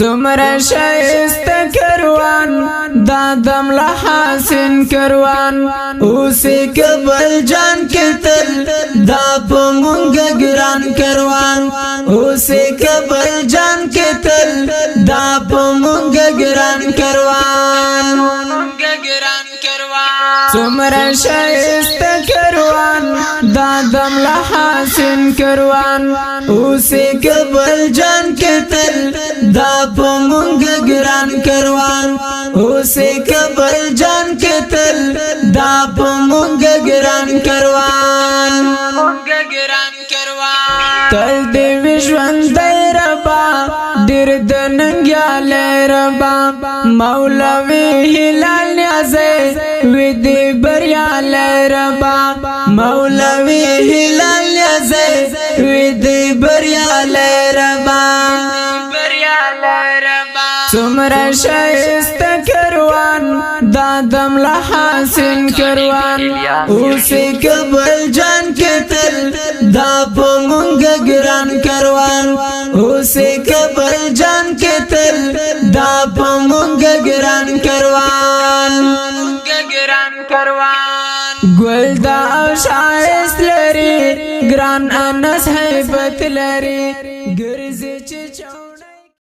سمر شایست کروان دادم لحاسن کروان اوسی کبل جان کتل دا پمونگا گران کروان اوسی کبل جان کتل دا پمونگا گران کروان سمر شایست کروان دادم لحاسن کروان اوسی کبل جان کتل دا پمونگا گران کروان اوسی کبل جان کتل دا پمونگا گران کروان تل دی وشوان دی ربا دیر دننگیال ربا مولوی هلال نیازه وی دی بریال ربا مولوی هلال نیازه وی دی بریال ربا سمر شایست کروان دادم لحاسن کروان اوسی کبل جان کتل دا پمونگا گران کروان اوسی کبل جان کتل دا پمونگا گران کروان گل دا او شایست لری گران انس حیبت لری